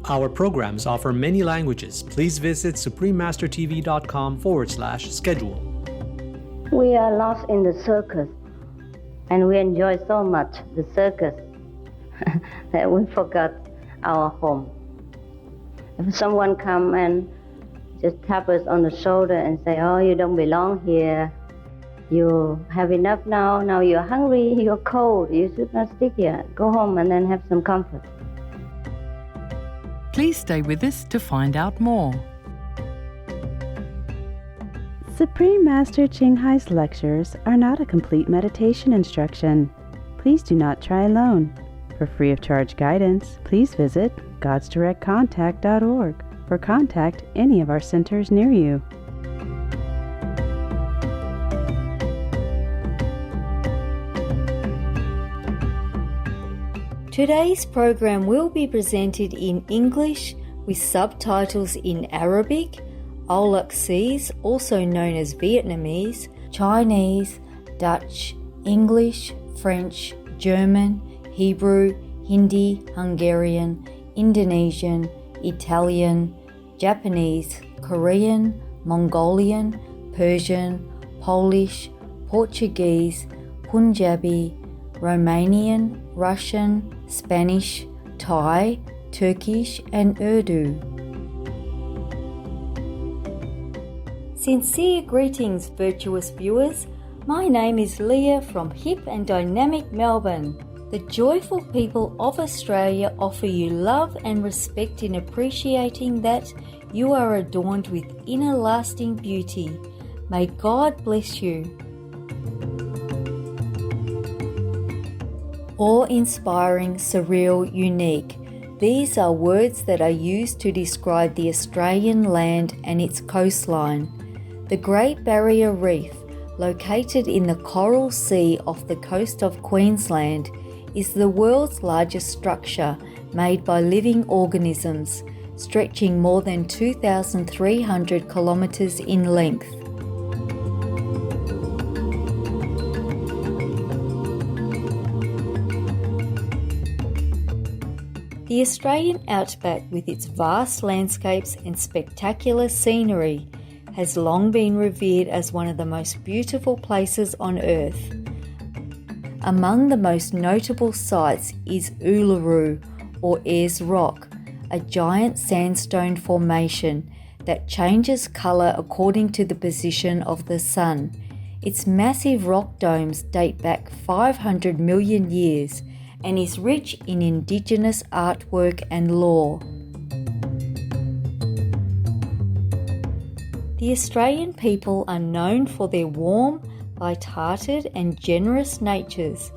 Our programs offer many languages. Please visit suprememastertv.com/schedule. We are lost in the circus, and we enjoy so much the circus that we forgot our home. If someone come and just tap us on the shoulder and say, "Oh, you don't belong here. You have enough now. Now you're hungry, you're cold. You should not stick here. Go home and then have some comfort." Please stay with us to find out more. Supreme Master Ching Hai's lectures are not a complete meditation instruction. Please do not try alone. For free of charge guidance, please visit godsdirectcontact.org or contact any of our centers near you. Today's program will be presented in English with subtitles in Arabic, Aulacese, also known as Vietnamese, Chinese, Dutch, English, French, German, Hebrew, Hindi, Hungarian, Indonesian, Italian, Japanese, Korean, Mongolian, Persian, Polish, Portuguese, Punjabi, Romanian, Russian, Spanish, Thai, Turkish, and Urdu. Sincere greetings, virtuous viewers. My name is Leah from hip and dynamic Melbourne. The joyful people of Australia offer you love and respect in appreciating that you are adorned with inner lasting beauty. May God bless you. Awe-inspiring, surreal, unique. These are words that are used to describe the Australian land and its coastline. The Great Barrier Reef, located in the Coral Sea off the coast of Queensland, is the world's largest structure made by living organisms, stretching more than 2,300 kilometres in length. The Australian outback, with its vast landscapes and spectacular scenery, has long been revered as one of the most beautiful places on Earth. Among the most notable sites is Uluru, or Ayers Rock, a giant sandstone formation that changes colour according to the position of the sun. Its massive rock domes date back 500 million years and is rich in indigenous artwork and lore. The Australian people are known for their warm, light-hearted and generous natures.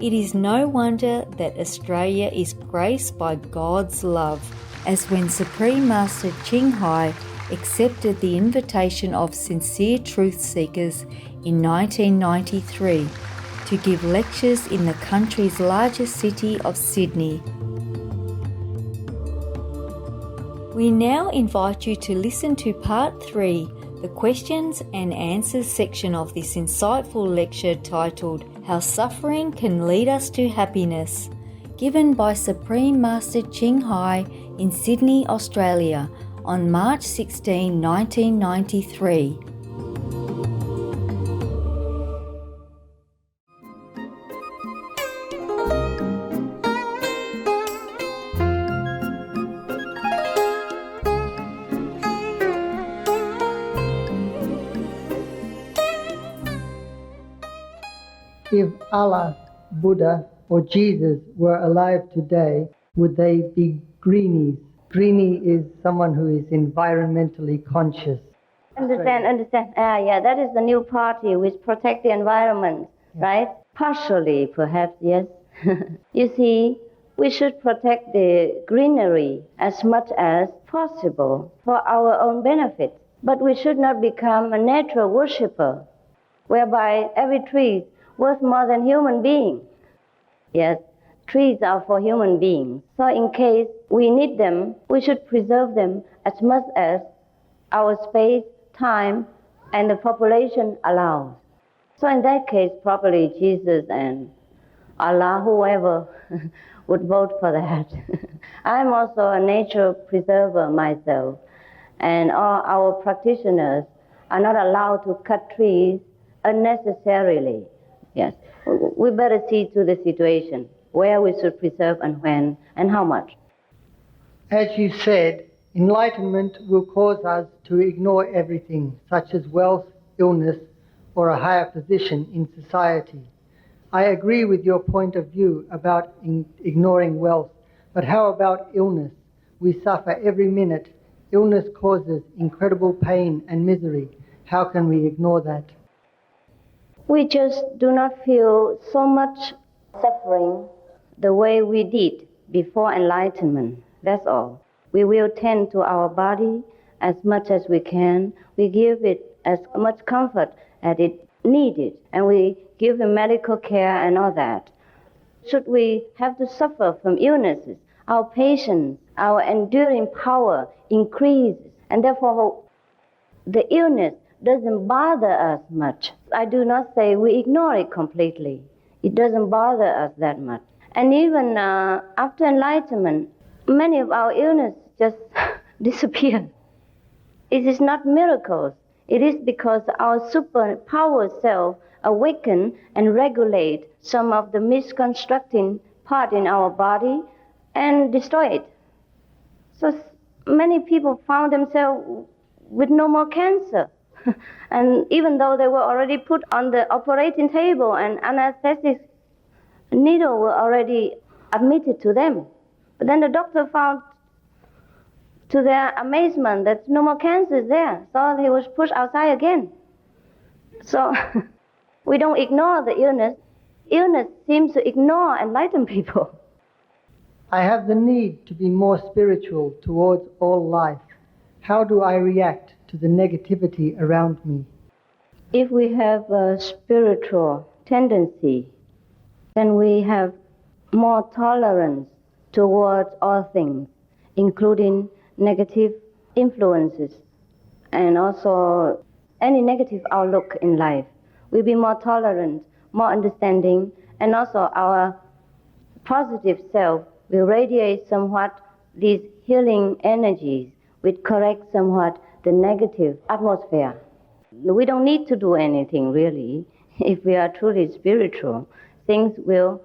It is no wonder that Australia is graced by God's love, as when Supreme Master Ching Hai accepted the invitation of sincere truth seekers in 1993 to give lectures in the country's largest city of Sydney. We now invite you to listen to Part 3, the questions and answers section of this insightful lecture titled How Suffering Can Lead Us to Happiness, given by Supreme Master Ching Hai in Sydney, Australia on March 16, 1993. If Allah, Buddha, or Jesus were alive today, would they be greenies? Greenie is someone who is environmentally conscious. Understand. Yeah, that is the new party which protect the environment, right? Partially, perhaps, yes. You see, we should protect the greenery as much as possible for our own benefit. But we should not become a natural worshipper, whereby every tree worth more than human being. Yes, trees are for human beings. So in case we need them, we should preserve them as much as our space, time, and the population allows. So in that case, probably Jesus and Allah, whoever, would vote for that. I'm also a nature preserver myself, and all our practitioners are not allowed to cut trees unnecessarily. Yes, we better see to the situation, where we should preserve and when, and how much. As you said, enlightenment will cause us to ignore everything, such as wealth, illness, or a higher position in society. I agree with your point of view about ignoring wealth, but how about illness? We suffer every minute. Illness causes incredible pain and misery. How can we ignore that? We just do not feel so much suffering the way we did before enlightenment. That's all. We will tend to our body as much as we can. We give it as much comfort as it needed, and we give it medical care and all that. Should we have to suffer from illnesses, our patience, our enduring power increases, and therefore the illness doesn't bother us much. I do not say we ignore it completely. It doesn't bother us that much. And even after enlightenment, many of our illnesses just disappear. It is not miracles. It is because our superpower self awaken and regulate some of the misconstructing part in our body and destroy it. So many people found themselves with no more cancer. And even though they were already put on the operating table and anesthetic needle were already admitted to them. But then the doctor found, to their amazement, that no more cancer is there. So he was pushed outside again. So we don't ignore the illness. Illness seems to ignore enlightened people. I have the need to be more spiritual towards all life. How do I react to the negativity around me? If we have a spiritual tendency, then we have more tolerance towards all things, including negative influences and also any negative outlook in life. We'll be more tolerant, more understanding, and also our positive self will radiate somewhat these healing energies, which correct somewhat the negative atmosphere. We don't need to do anything really. If we are truly spiritual, things will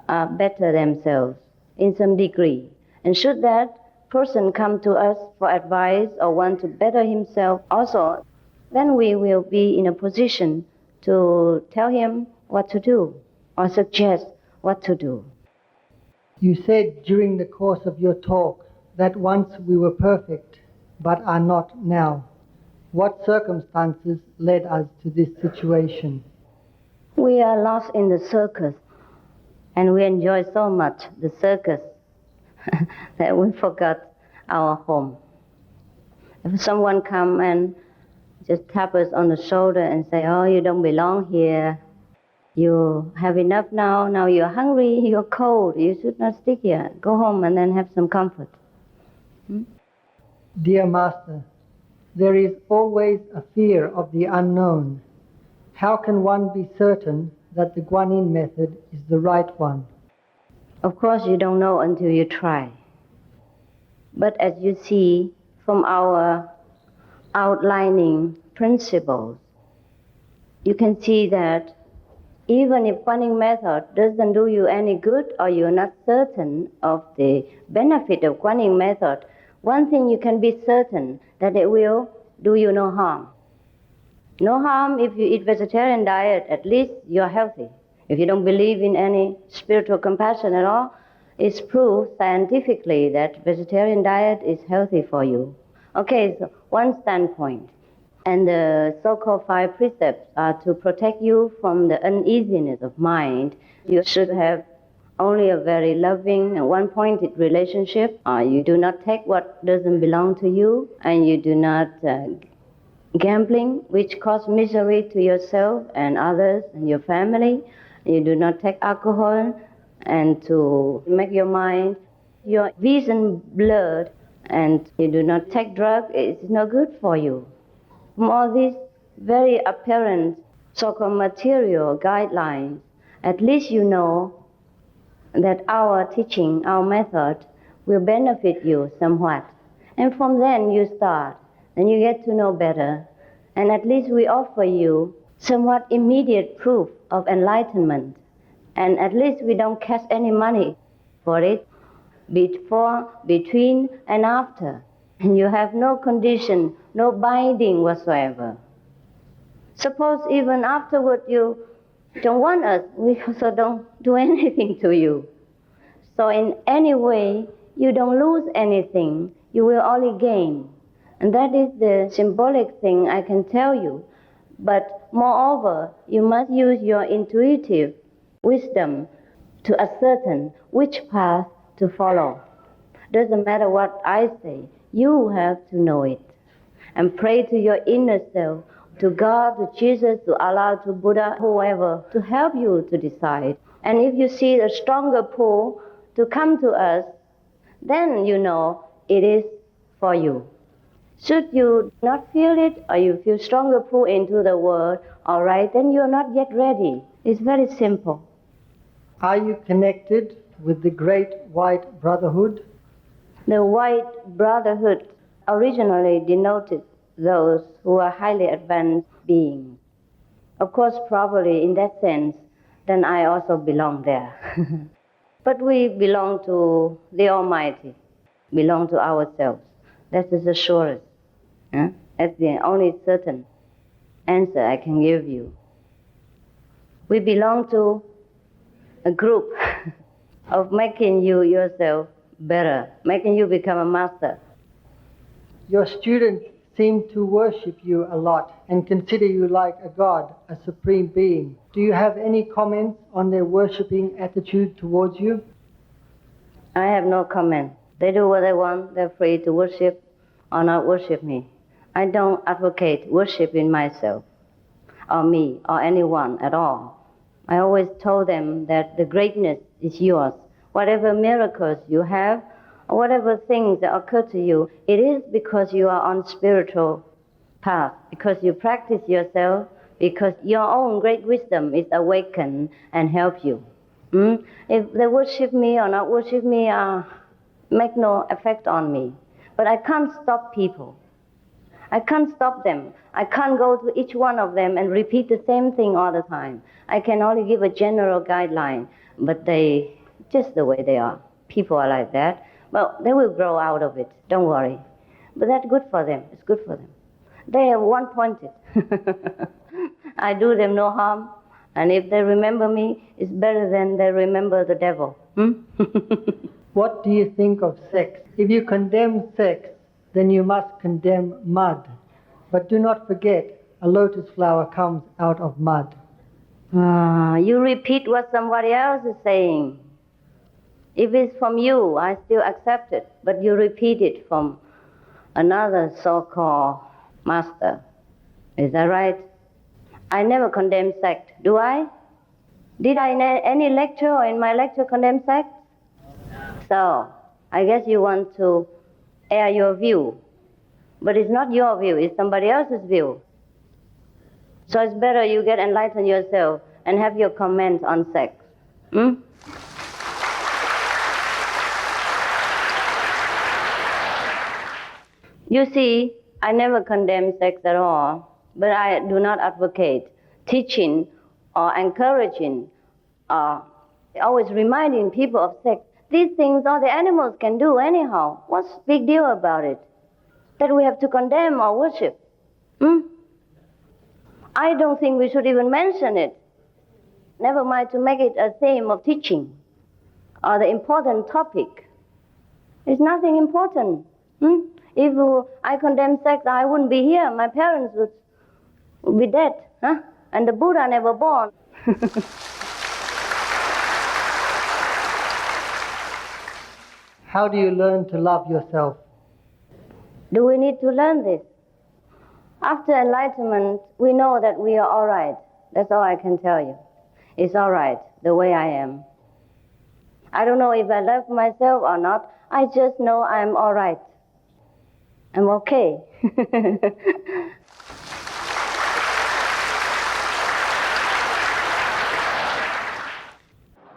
better themselves in some degree. And should that person come to us for advice or want to better himself also, then we will be in a position to tell him what to do or suggest what to do. You said during the course of your talk that once we were perfect, but are not now. What circumstances led us to this situation? We are lost in the circus, and we enjoy so much the circus that we forgot our home. If someone come and just tap us on the shoulder and say, oh, you don't belong here, you have enough now you're hungry, you're cold, you should not stick here, go home and then have some comfort. Dear Master, there is always a fear of the unknown. How can one be certain that the Guanyin method is the right one? Of course, you don't know until you try. But as you see from our outlining principles, you can see that even if Guanyin method doesn't do you any good or you're not certain of the benefit of Guanyin method, one thing you can be certain, that it will do you no harm. No harm if you eat vegetarian diet, at least you're healthy. If you don't believe in any spiritual compassion at all, it's proved scientifically that vegetarian diet is healthy for you. Okay, so one standpoint. And the so-called 5 precepts are to protect you from the uneasiness of mind. You should have only a very loving and one-pointed relationship. You do not take what doesn't belong to you, and you do not gambling, which cause misery to yourself and others and your family. You do not take alcohol and to make your mind, your vision blurred, and you do not take drugs. It's no good for you. From all these very apparent so-called material guidelines, at least you know that our teaching, our method, will benefit you somewhat. And from then you start, and you get to know better. And at least we offer you somewhat immediate proof of enlightenment. And at least we don't cash any money for it, before, between, and after. And you have no condition, no binding whatsoever. Suppose even afterward you don't want us, we also don't do anything to you. So in any way, you don't lose anything, you will only gain. And that is the symbolic thing I can tell you. But moreover, you must use your intuitive wisdom to ascertain which path to follow. Doesn't matter what I say, you have to know it. And pray to your inner self, to God, to Jesus, to Allah, to Buddha, whoever, to help you to decide. And if you see a stronger pull to come to us, then you know it is for you. Should you not feel it, or you feel stronger pull into the world, all right, then you're not yet ready. It's very simple. Are you connected with the Great White Brotherhood? The White Brotherhood originally denoted those who are highly advanced beings. Of course, probably in that sense, then I also belong there. But we belong to the Almighty, belong to ourselves. That is the surest. That's the only certain answer I can give you. We belong to a group of making you yourself better, making you become a master. Your students seem to worship you a lot and consider you like a god, a supreme being. Do you have any comments on their worshipping attitude towards you? I have no comment. They do what they want. They're free to worship or not worship me. I don't advocate worshiping myself or me or anyone at all. I always told them that the greatness is yours. Whatever miracles you have, or whatever things that occur to you, it is because you are on spiritual path, because you practice yourself, because your own great wisdom is awakened and help you. If they worship me or not worship me, make no effect on me. But I can't stop people. I can't stop them. I can't go to each one of them and repeat the same thing all the time. I can only give a general guideline, but they, just the way they are. People are like that. Well, they will grow out of it. Don't worry. But that's good for them. It's good for them. They are one-pointed. I do them no harm. And if they remember me, it's better than they remember the devil. What do you think of sex? If you condemn sex, then you must condemn mud. But do not forget, a lotus flower comes out of mud. You repeat what somebody else is saying. If it's from you, I still accept it. But you repeat it from another so-called master. Is that right? I never condemn sect, do I? Did I in any lecture or in my lecture condemn sect? So, I guess you want to air your view. But it's not your view, it's somebody else's view. So it's better you get enlightened yourself and have your comments on sex. You see, I never condemn sex at all, but I do not advocate teaching or encouraging or always reminding people of sex. These things all the animals can do anyhow. What's the big deal about it? That we have to condemn or worship? I don't think we should even mention it. Never mind to make it a theme of teaching or the important topic. It's nothing important. If I condemn sex, I wouldn't be here. My parents would be dead. And the Buddha never born. How do you learn to love yourself? Do we need to learn this? After enlightenment, we know that we are all right. That's all I can tell you. It's all right, the way I am. I don't know if I love myself or not. I just know I'm all right. I'm okay.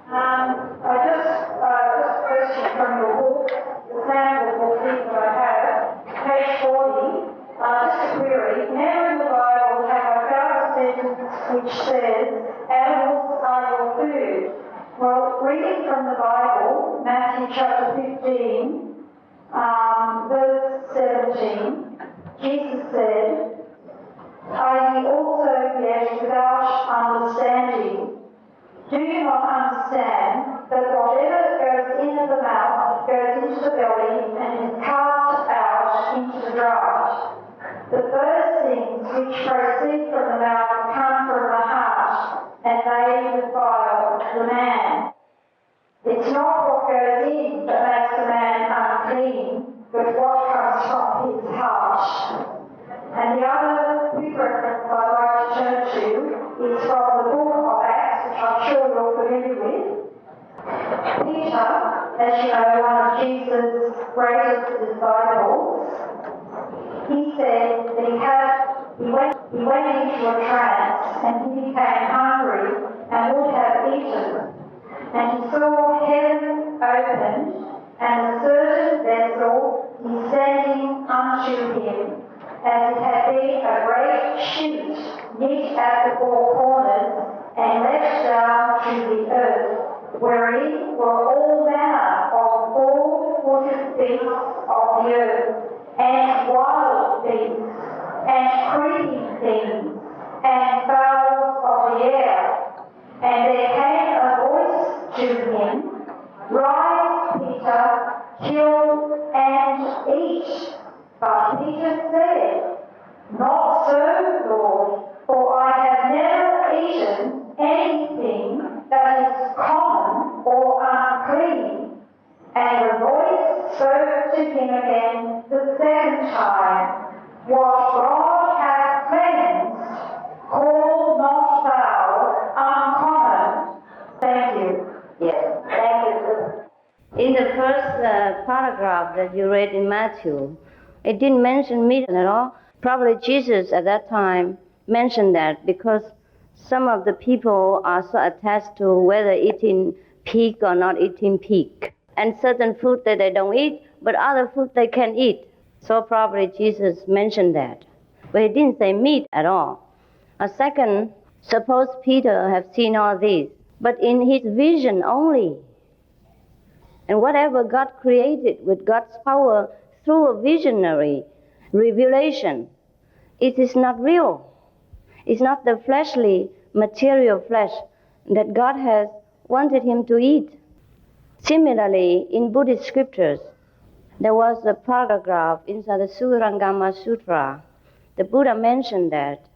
I just which says, animals are your food. Well, reading from the Bible, Matthew chapter 15, verse 17, Jesus said, are ye also yet without understanding? Do you not understand that whatever goes into the mouth goes into the belly and is cast out into the draught? The first things which proceed from the mouth come from the heart, and they defile the man. It's not what goes in that makes a man unclean, but what comes from his heart. And the other quick reference I'd like to turn to is from the book of Acts, which I'm sure you're familiar with. Peter, as you know, one of Jesus' greatest disciples, he said that he went into a trance and he became hungry and would have eaten. And he saw heaven opened and a certain vessel descending unto him, as it had been a great sheet knit at the four corners and let down to the earth, wherein were all manner of four-footed beasts of the earth, and wild beasts, and creeping things, and fowls of the air. And there came a voice to him, Rise, Peter, kill and eat. But Peter said, Not so, Lord, for I have never eaten anything that is common or unclean. And the voice spoke to him again the second time, What God hath cleansed, call not thou uncommon. Thank you. Yes, thank you, sir. In the first paragraph that you read in Matthew, it didn't mention meat at all. Probably Jesus at that time mentioned that because some of the people are so attached to whether eating pig or not eating pig. And certain food that they don't eat, but other food they can eat. So probably Jesus mentioned that. But he didn't say meat at all. A second, suppose Peter have seen all this, but in his vision only. And whatever God created with God's power through a visionary revelation, it is not real. It's not the fleshly, material flesh that God has wanted him to eat. Similarly, in Buddhist scriptures, there was a paragraph inside the Surangama Sutra. The Buddha mentioned that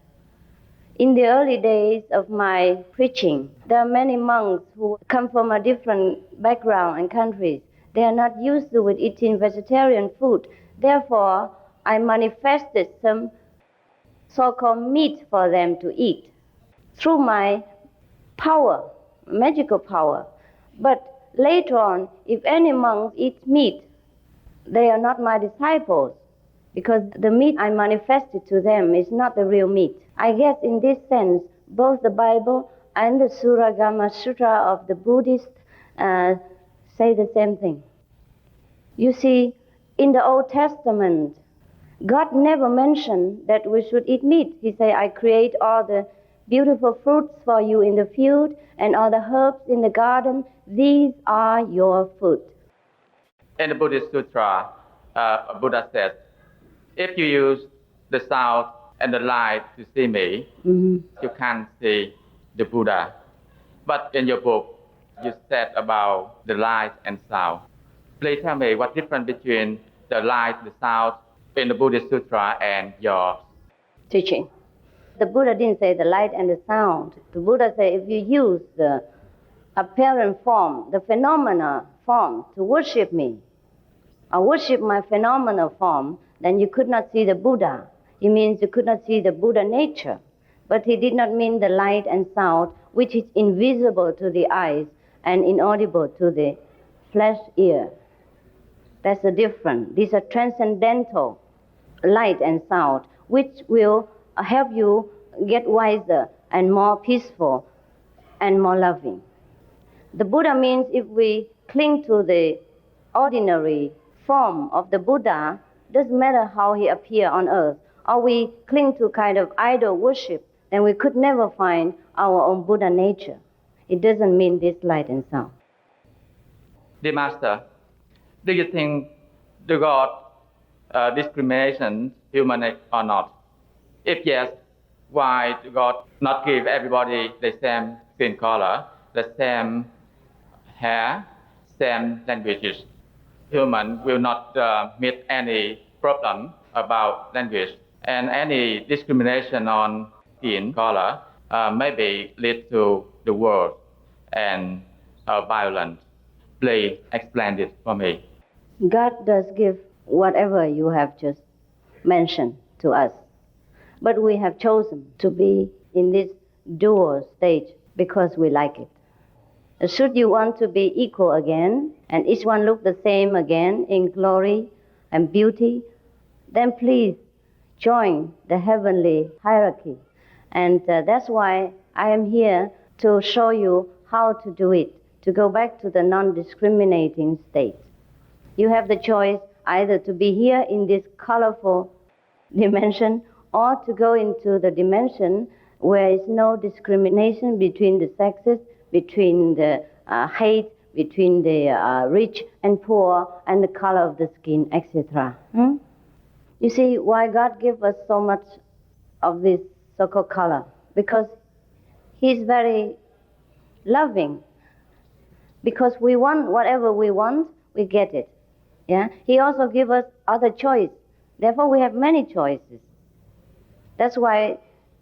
in the early days of my preaching, there are many monks who come from a different background and countries. They are not used to eating vegetarian food. Therefore, I manifested some so-called meat for them to eat through my power, magical power. But later on, if any monks eat meat, they are not my disciples, because the meat I manifested to them is not the real meat. I guess in this sense, both the Bible and the Surangama Sutra of the Buddhists say the same thing. You see, in the Old Testament, God never mentioned that we should eat meat. He said, I create all the beautiful fruits for you in the field and all the herbs in the garden. These are your food. In the Buddhist Sutra, Buddha says, if you use the sound and the light to see me, you can't see the Buddha. But in your book, you said about the light and sound. Please tell me what difference between the light, the sound in the Buddhist Sutra and your teaching. The Buddha didn't say the light and the sound. The Buddha said if you use the apparent form, the phenomena form to worship me, or worship my phenomenal form, then you could not see the Buddha. It means you could not see the Buddha nature. But he did not mean the light and sound, which is invisible to the eyes and inaudible to the flesh ear. That's the difference. These are transcendental light and sound, which will help you get wiser and more peaceful and more loving. The Buddha means if we cling to the ordinary form of the Buddha, doesn't matter how he appears on earth, or we cling to kind of idol worship then we could never find our own Buddha nature. It doesn't mean this light and sound. Dear Master, do you think the God discrimination human or not? If yes, why do God not give everybody the same skin color, the same hair, same languages? Human will not meet any problem about language, and any discrimination on skin color maybe lead to the war and violence. Please explain it for me. God does give whatever you have just mentioned to us. But we have chosen to be in this dual stage because we like it. Should you want to be equal again, and each one look the same again in glory and beauty, then please join the heavenly hierarchy. And that's why I am here to show you how to do it, to go back to the non-discriminating state. You have the choice either to be here in this colorful dimension or to go into the dimension where is no discrimination between the sexes, between the hate, between the rich and poor, and the color of the skin, etc. You see why God gives us so much of this so-called color? Because He's very loving. Because we want whatever we want, we get it. Yeah? He also gives us other choice. Therefore, we have many choices. That's why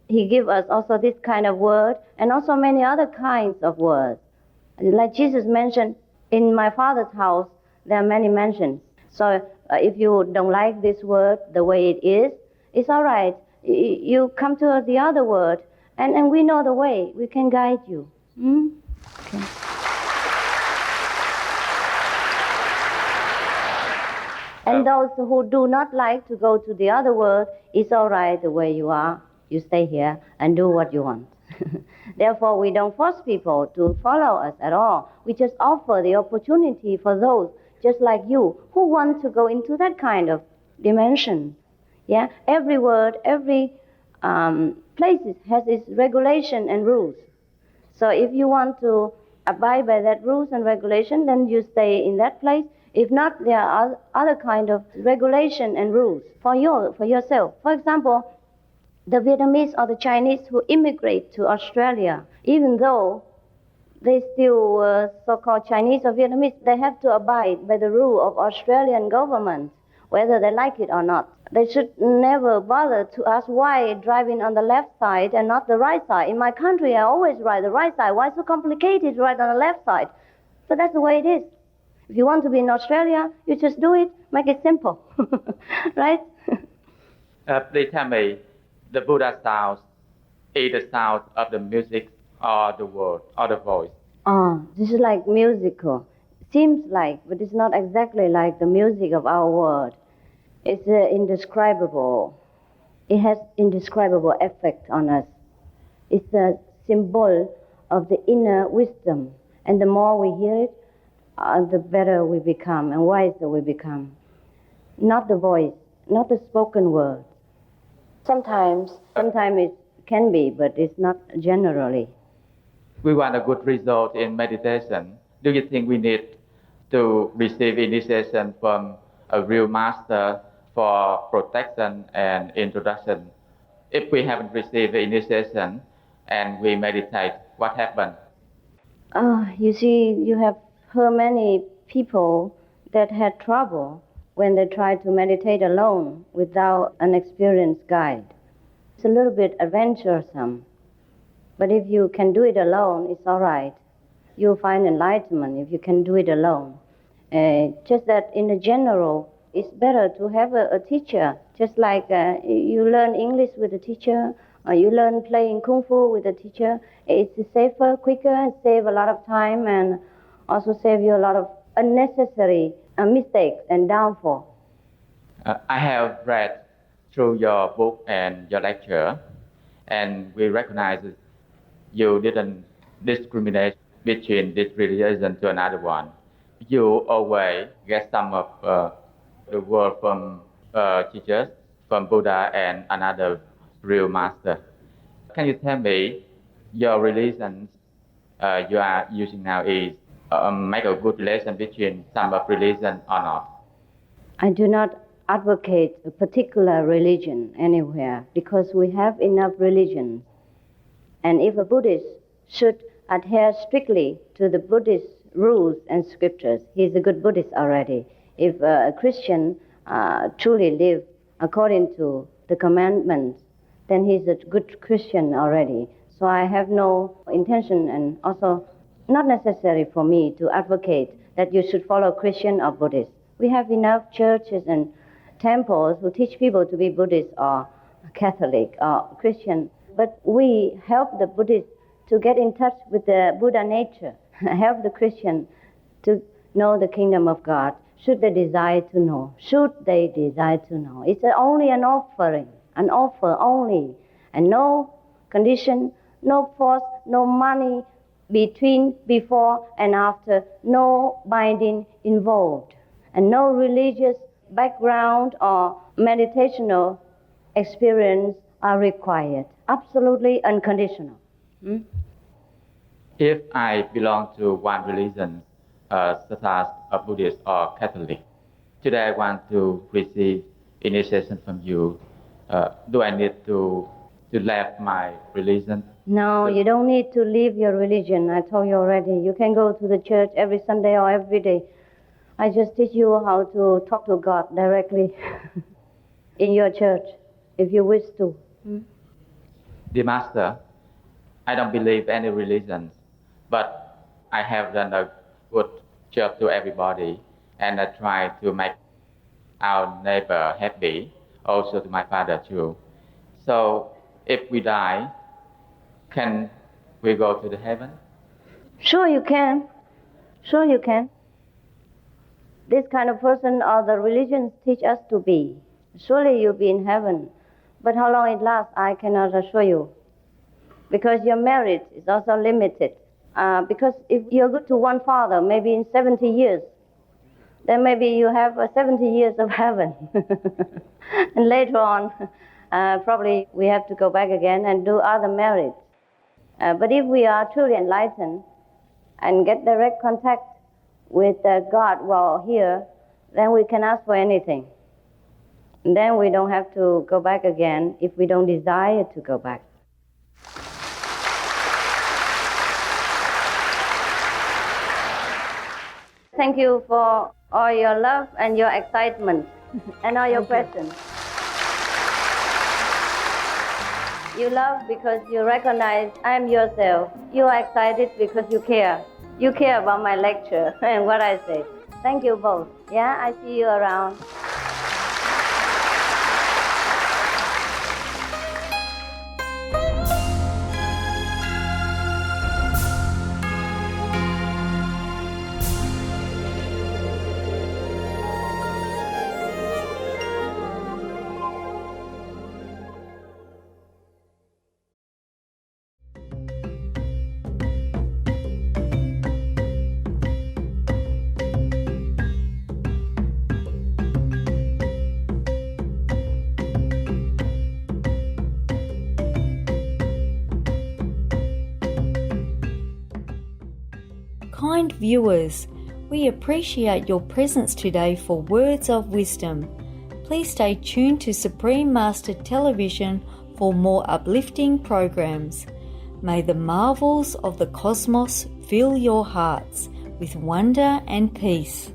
He gives us also this kind of word and also many other kinds of words. Like Jesus mentioned, in my Father's house, there are many mansions. So if you don't like this word the way it is, it's all right. You come to the other word, and we know the way. We can guide you. Okay. And those who do not like to go to the other world, it's all right the way you are. You stay here and do what you want. Therefore, we don't force people to follow us at all. We just offer the opportunity for those just like you who want to go into that kind of dimension. Yeah, every word, every place has its regulation and rules. So if you want to abide by that rules and regulation, then you stay in that place. If not, there are other kind of regulation and rules for yourself. For example, the Vietnamese or the Chinese who immigrate to Australia, even though they still so-called Chinese or Vietnamese, they have to abide by the rule of Australian government, whether they like it or not. They should never bother to ask why driving on the left side and not the right side. In my country, I always ride the right side. Why so complicated to ride on the left side? So that's the way it is. If you want to be in Australia, you just do it, make it simple, right? Please tell me, the Buddha sound is the sound of the music or the word or the voice? This is like musical. Seems like, but it's not exactly like the music of our world. It's indescribable. It has indescribable effect on us. It's a symbol of the inner wisdom. And the more we hear it, the better we become and wiser we become. Not the voice, not the spoken word. Sometimes it can be, but it's not generally. We want a good result in meditation. Do you think we need to receive initiation from a real master for protection and introduction? If we haven't received the initiation and we meditate, what happens? You see, you have heard many people that had trouble when they tried to meditate alone without an experienced guide. It's a little bit adventuresome, but if you can do it alone, it's all right. You'll find enlightenment if you can do it alone. Just that in the general, it's better to have a teacher, just like you learn English with a teacher, or you learn playing Kung Fu with a teacher. It's safer, quicker, and save a lot of time, and also save you a lot of unnecessary mistakes and downfall. I have read through your book and your lecture, and we recognize that you didn't discriminate between this religion to another one. You always get some of the word from teachers, from Buddha and another real master. can you tell me your religion you are using now is make a good relation between some of religion or not? I do not advocate a particular religion anywhere because we have enough religions. And if a Buddhist should adhere strictly to the Buddhist rules and scriptures, he's a good Buddhist already. If a Christian truly live according to the commandments, then he's a good Christian already. So I have no intention and also not necessary for me to advocate that you should follow Christian or Buddhist. We have enough churches and temples who teach people to be Buddhist or Catholic or Christian. But we help the Buddhists to get in touch with the Buddha nature, help the Christian to know the kingdom of God, should they desire to know. Should they desire to know. It's only an offering, an offer only, and no condition, no force, no money between, before, and after, no binding involved, and no religious background or meditational experience are required. Absolutely unconditional. If I belong to one religion, such as a Buddhist or Catholic, today I want to receive initiation from you. Do I need to leave my religion? No, you don't need to leave your religion. I told you already. You can go to the church every Sunday or every day. I just teach you how to talk to God directly in your church, if you wish to. Dear Master, I don't believe any religion, but I have done a good job to everybody, and I try to make our neighbor happy, also to my father too. So if we die, can we go to the heaven? Sure you can. Sure you can. This kind of person or the religions teach us to be. Surely you'll be in heaven. But how long it lasts, I cannot assure you. Because your merit is also limited. Because if you're good to one father, maybe in 70 years, then maybe you have 70 years of heaven. And later on, probably we have to go back again and do other merits. But if we are truly enlightened and get direct contact with God while here, then we can ask for anything. And then we don't have to go back again if we don't desire to go back. Thank you for all your love and your excitement and all your questions. You love because you recognize I'm yourself. You are excited because you care. You care about my lecture and what I say. Thank you both. Yeah, I see you around. Kind viewers, we appreciate your presence today for words of wisdom. Please stay tuned to Supreme Master Television for more uplifting programs. May the marvels of the cosmos fill your hearts with wonder and peace.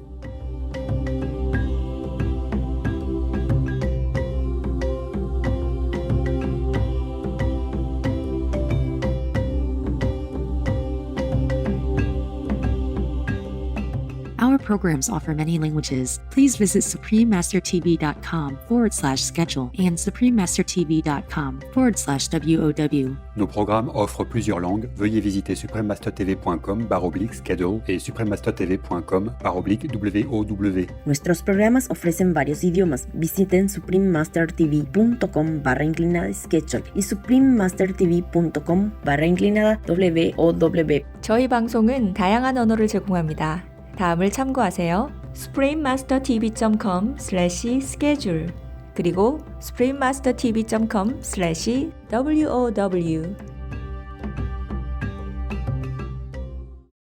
Our programs offer many languages. Please visit suprememastertv.com/schedule and suprememastertv.com/WOW. Nos programmes offrent plusieurs langues. Veuillez visiter suprememastertv.com/schedule et suprememastertv.com/WOW. Nuestros programas ofrecen varios idiomas. Visiten suprememastertv.com/schedule y suprememastertv.com/WOW. 저희 방송은 다양한 언어를 제공합니다. 다음을 참고하세요. suprememastertv.com/schedule 그리고 suprememastertv.com/wow